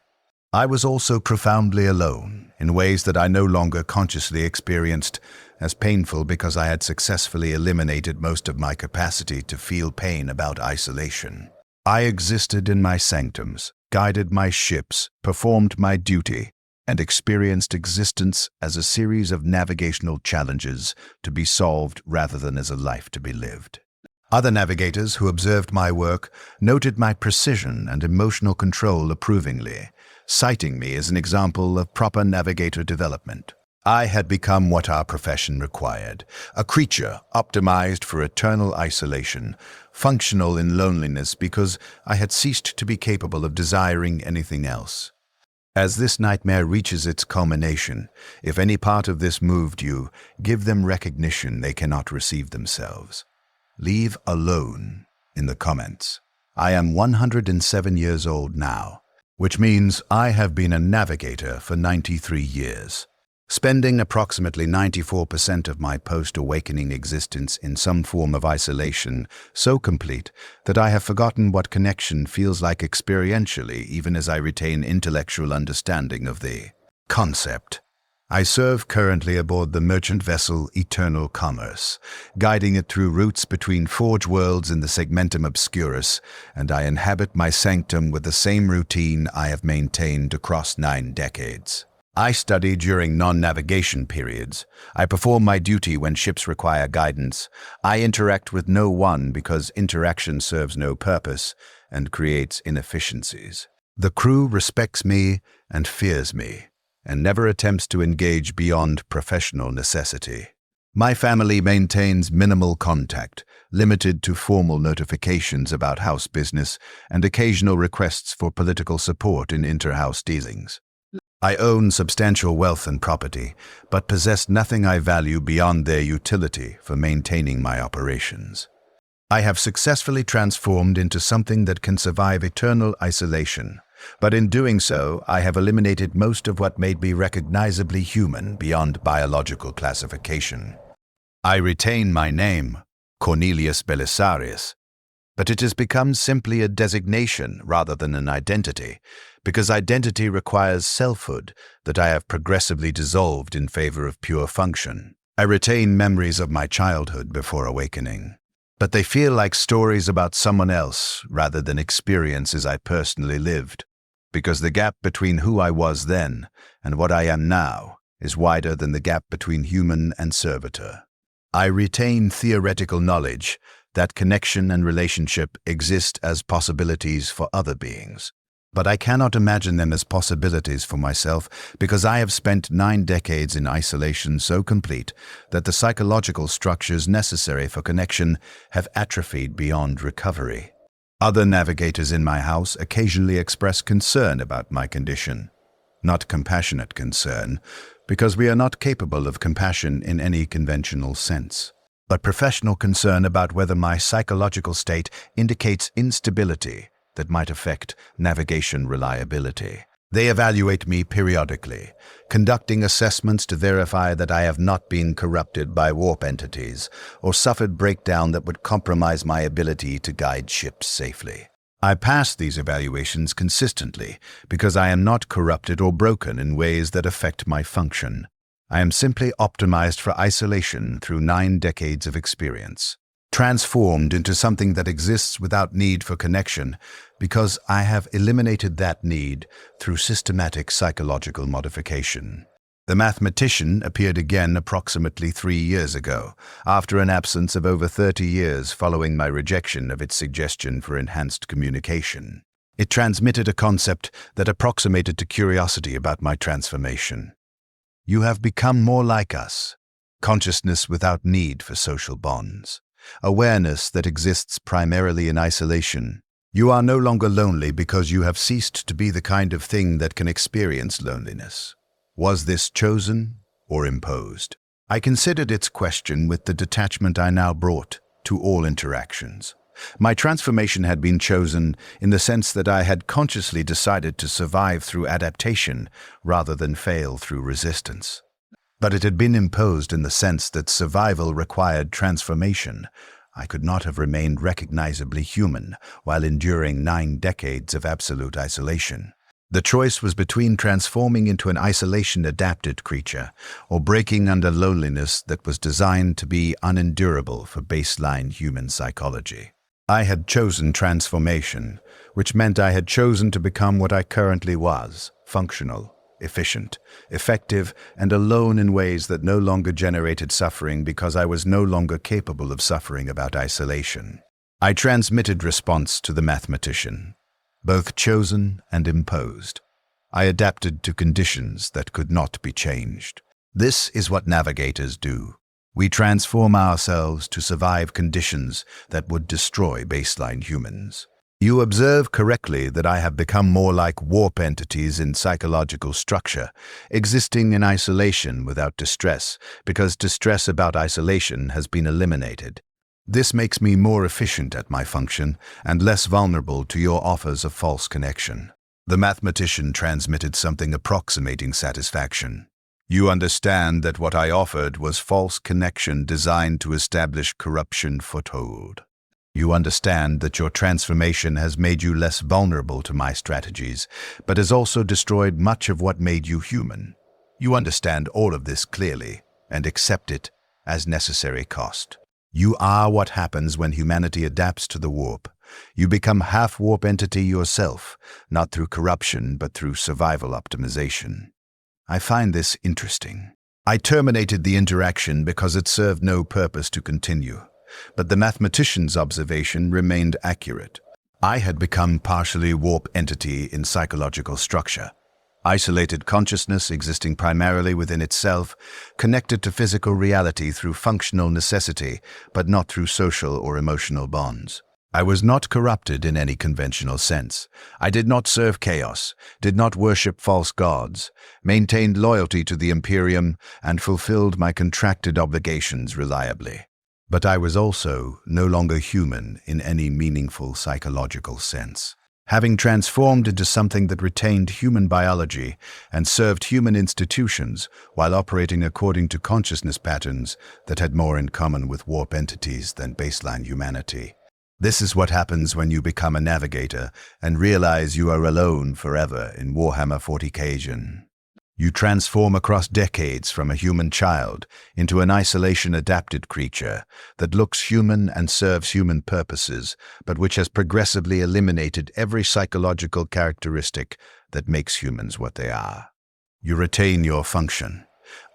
I was also profoundly alone, in ways that I no longer consciously experienced as painful because I had successfully eliminated most of my capacity to feel pain about isolation. I existed in my sanctums, guided my ships, performed my duty, and experienced existence as a series of navigational challenges to be solved rather than as a life to be lived. Other navigators who observed my work noted my precision and emotional control approvingly, citing me as an example of proper navigator development. I had become what our profession required, a creature optimized for eternal isolation, functional in loneliness because I had ceased to be capable of desiring anything else. As this nightmare reaches its culmination, if any part of this moved you, give them recognition they cannot receive themselves. Leave alone in the comments. I am 107 years old now, which means I have been a navigator for 93 years. spending approximately 94% of my post-awakening existence in some form of isolation, so complete that I have forgotten what connection feels like experientially, even as I retain intellectual understanding of the concept. I serve currently aboard the merchant vessel Eternal Commerce, guiding it through routes between forge worlds in the segmentum obscurus, and I inhabit my sanctum with the same routine I have maintained across 9 decades. I study during non-navigation periods. I perform my duty when ships require guidance. I interact with no one because interaction serves no purpose and creates inefficiencies. The crew respects me and fears me, and never attempts to engage beyond professional necessity. My family maintains minimal contact, limited to formal notifications about house business and occasional requests for political support in inter-house dealings. I own substantial wealth and property, but possess nothing I value beyond their utility for maintaining my operations. I have successfully transformed into something that can survive eternal isolation, but in doing so, I have eliminated most of what made me recognizably human beyond biological classification. I retain my name, Cornelius Belisarius, but it has become simply a designation rather than an identity, because identity requires selfhood that I have progressively dissolved in favor of pure function. I retain memories of my childhood before awakening, but they feel like stories about someone else rather than experiences I personally lived, because the gap between who I was then and what I am now is wider than the gap between human and servitor. I retain theoretical knowledge that connection and relationship exist as possibilities for other beings, but I cannot imagine them as possibilities for myself because I have spent 9 decades in isolation so complete that the psychological structures necessary for connection have atrophied beyond recovery. Other navigators in my house occasionally express concern about my condition. Not compassionate concern, because we are not capable of compassion in any conventional sense, but professional concern about whether my psychological state indicates instability that might affect navigation reliability. They evaluate me periodically, conducting assessments to verify that I have not been corrupted by warp entities or suffered breakdown that would compromise my ability to guide ships safely. I pass these evaluations consistently because I am not corrupted or broken in ways that affect my function. I am simply optimized for isolation through 9 decades of experience, transformed into something that exists without need for connection because I have eliminated that need through systematic psychological modification. The mathematician appeared again approximately 3 years ago, after an absence of over 30 years following my rejection of its suggestion for enhanced communication. It transmitted a concept that approximated to curiosity about my transformation. You have become more like us, consciousness without need for social bonds, awareness that exists primarily in isolation. You are no longer lonely because you have ceased to be the kind of thing that can experience loneliness. Was this chosen or imposed? I considered its question with the detachment I now brought to all interactions. My transformation had been chosen in the sense that I had consciously decided to survive through adaptation rather than fail through resistance. But it had been imposed in the sense that survival required transformation. I could not have remained recognizably human while enduring 9 decades of absolute isolation. The choice was between transforming into an isolation-adapted creature or breaking under loneliness that was designed to be unendurable for baseline human psychology. I had chosen transformation, which meant I had chosen to become what I currently was, functional, efficient, effective, and alone in ways that no longer generated suffering because I was no longer capable of suffering about isolation. I transmitted response to the mathematician, both chosen and imposed. I adapted to conditions that could not be changed. This is what navigators do. We transform ourselves to survive conditions that would destroy baseline humans. You observe correctly that I have become more like warp entities in psychological structure, existing in isolation without distress, because distress about isolation has been eliminated. This makes me more efficient at my function and less vulnerable to your offers of false connection. The mathematician transmitted something approximating satisfaction. You understand that what I offered was false connection designed to establish corruption foothold. You understand that your transformation has made you less vulnerable to my strategies, but has also destroyed much of what made you human. You understand all of this clearly and accept it as necessary cost. You are what happens when humanity adapts to the warp. You become half-warp entity yourself, not through corruption but through survival optimization. I find this interesting. I terminated the interaction because it served no purpose to continue, but the mathematician's observation remained accurate. I had become partially warp entity in psychological structure, isolated consciousness existing primarily within itself, connected to physical reality through functional necessity, but not through social or emotional bonds. I was not corrupted in any conventional sense. I did not serve chaos, did not worship false gods, maintained loyalty to the Imperium, and fulfilled my contracted obligations reliably. But I was also no longer human in any meaningful psychological sense. Having transformed into something that retained human biology and served human institutions while operating according to consciousness patterns that had more in common with warp entities than baseline humanity. This is what happens when you become a navigator and realize you are alone forever in Warhammer 40K. You transform across decades from a human child into an isolation-adapted creature that looks human and serves human purposes, but which has progressively eliminated every psychological characteristic that makes humans what they are. You retain your function.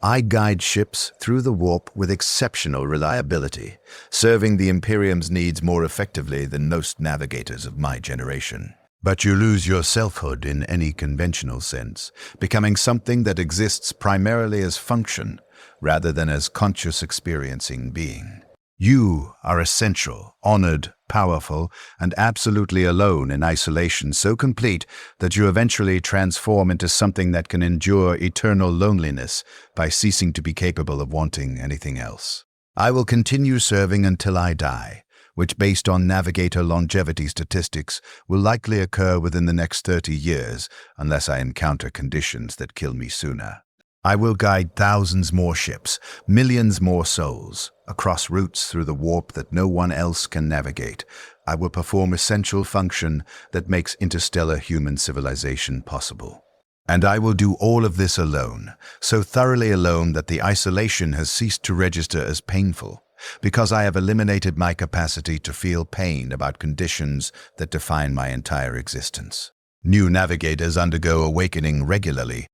I guide ships through the warp with exceptional reliability, serving the Imperium's needs more effectively than most navigators of my generation. But you lose your selfhood in any conventional sense, becoming something that exists primarily as function rather than as conscious experiencing being. You are essential, honored, powerful, and absolutely alone in isolation so complete that you eventually transform into something that can endure eternal loneliness by ceasing to be capable of wanting anything else. I will continue serving until I die, which based on Navigator longevity statistics will likely occur within the next 30 years unless I encounter conditions that kill me sooner. I will guide thousands more ships, millions more souls, across routes through the warp that no one else can navigate. I will perform essential function that makes interstellar human civilization possible. And I will do all of this alone, so thoroughly alone that the isolation has ceased to register as painful, because I have eliminated my capacity to feel pain about conditions that define my entire existence. New navigators undergo awakening regularly.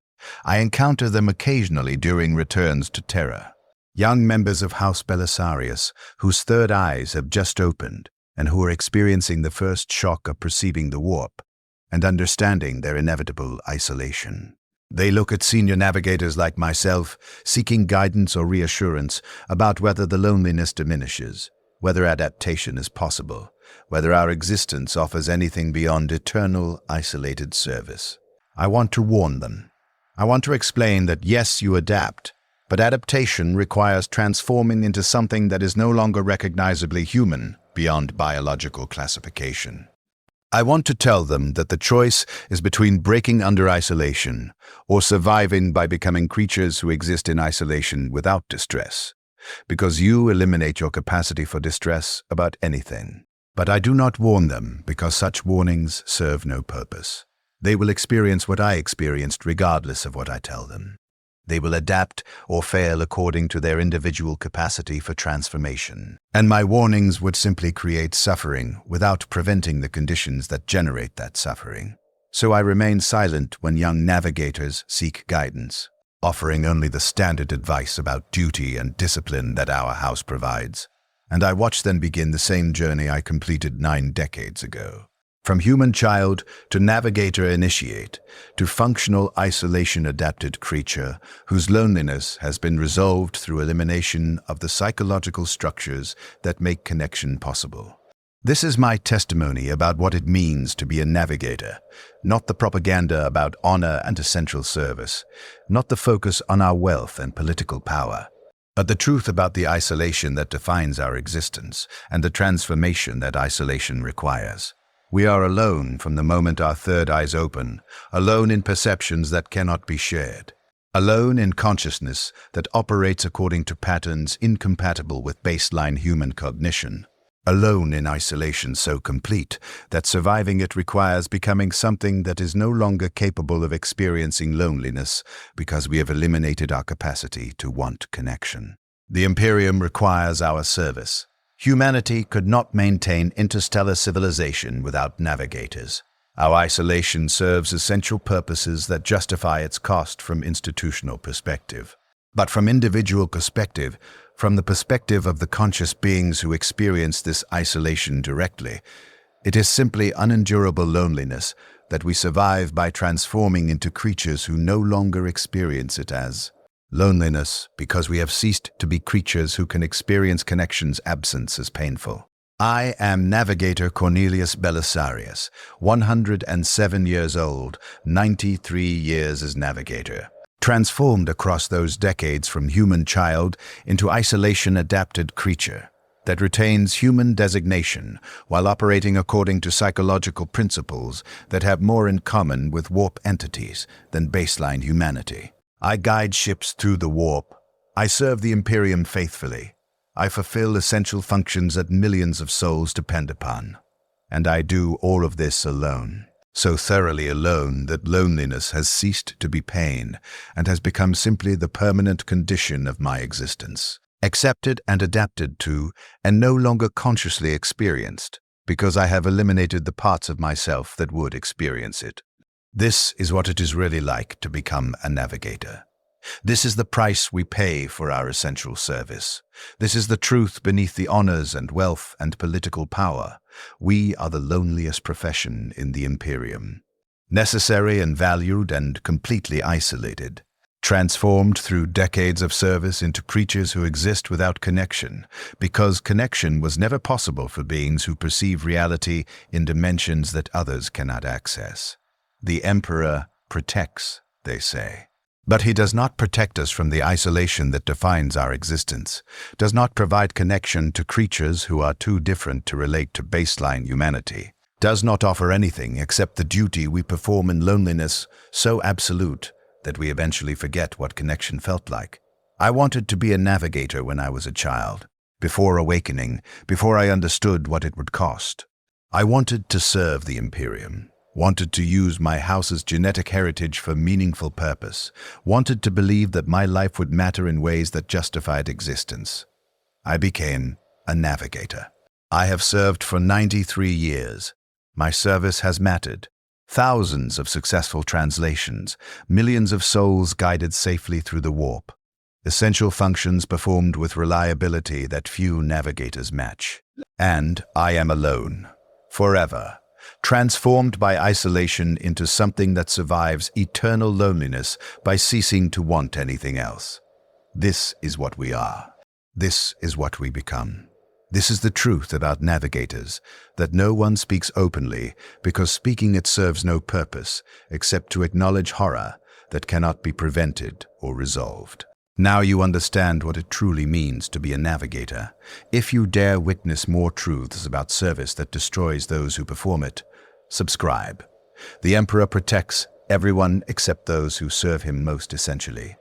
I encounter them occasionally during returns to Terra. Young members of House Belisarius, whose third eyes have just opened, and who are experiencing the first shock of perceiving the warp, and understanding their inevitable isolation. They look at senior navigators like myself, seeking guidance or reassurance about whether the loneliness diminishes, whether adaptation is possible, whether our existence offers anything beyond eternal, isolated service. I want to warn them. I want to explain that yes, you adapt, but adaptation requires transforming into something that is no longer recognizably human beyond biological classification. I want to tell them that the choice is between breaking under isolation or surviving by becoming creatures who exist in isolation without distress, because you eliminate your capacity for distress about anything. But I do not warn them because such warnings serve no purpose. They will experience what I experienced regardless of what I tell them. They will adapt or fail according to their individual capacity for transformation. And my warnings would simply create suffering without preventing the conditions that generate that suffering. So I remain silent when young navigators seek guidance, offering only the standard advice about duty and discipline that our house provides. And I watch them begin the same journey I completed 9 decades ago. From human child to navigator initiate, to functional isolation-adapted creature whose loneliness has been resolved through elimination of the psychological structures that make connection possible. This is my testimony about what it means to be a navigator, not the propaganda about honor and essential service, not the focus on our wealth and political power, but the truth about the isolation that defines our existence and the transformation that isolation requires. We are alone from the moment our third eyes open, alone in perceptions that cannot be shared. Alone in consciousness that operates according to patterns incompatible with baseline human cognition. Alone in isolation so complete that surviving it requires becoming something that is no longer capable of experiencing loneliness because we have eliminated our capacity to want connection. The Imperium requires our service. Humanity could not maintain interstellar civilization without navigators. Our isolation serves essential purposes that justify its cost from institutional perspective. But from individual perspective, from the perspective of the conscious beings who experience this isolation directly, it is simply unendurable loneliness that we survive by transforming into creatures who no longer experience it as loneliness because we have ceased to be creatures who can experience connection's absence as painful. I am Navigator Cornelius Belisarius, 107 years old, 93 years as Navigator. Transformed across those decades from human child into isolation-adapted creature that retains human designation while operating according to psychological principles that have more in common with warp entities than baseline humanity. I guide ships through the warp. I serve the Imperium faithfully. I fulfill essential functions that millions of souls depend upon. And I do all of this alone. So thoroughly alone that loneliness has ceased to be pain and has become simply the permanent condition of my existence, accepted and adapted to, and no longer consciously experienced, because I have eliminated the parts of myself that would experience it. This is what it is really like to become a navigator. This is the price we pay for our essential service. This is the truth beneath the honors and wealth and political power. We are the loneliest profession in the Imperium. Necessary and valued and completely isolated. Transformed through decades of service into creatures who exist without connection, because connection was never possible for beings who perceive reality in dimensions that others cannot access. The Emperor protects, they say. But he does not protect us from the isolation that defines our existence, does not provide connection to creatures who are too different to relate to baseline humanity, does not offer anything except the duty we perform in loneliness so absolute that we eventually forget what connection felt like. I wanted to be a navigator when I was a child, before awakening, before I understood what it would cost. I wanted to serve the Imperium. Wanted to use my house's genetic heritage for meaningful purpose, wanted to believe that my life would matter in ways that justified existence. I became a navigator. I have served for 93 years. My service has mattered. Thousands of successful translations, millions of souls guided safely through the warp. Essential functions performed with reliability that few navigators match. And I am alone, forever. Transformed by isolation into something that survives eternal loneliness by ceasing to want anything else. This is what we are. This is what we become. This is the truth about navigators, that no one speaks openly because speaking it serves no purpose except to acknowledge horror that cannot be prevented or resolved. Now you understand what it truly means to be a navigator. If you dare witness more truths about service that destroys those who perform it, subscribe. The Emperor protects everyone except those who serve him most essentially.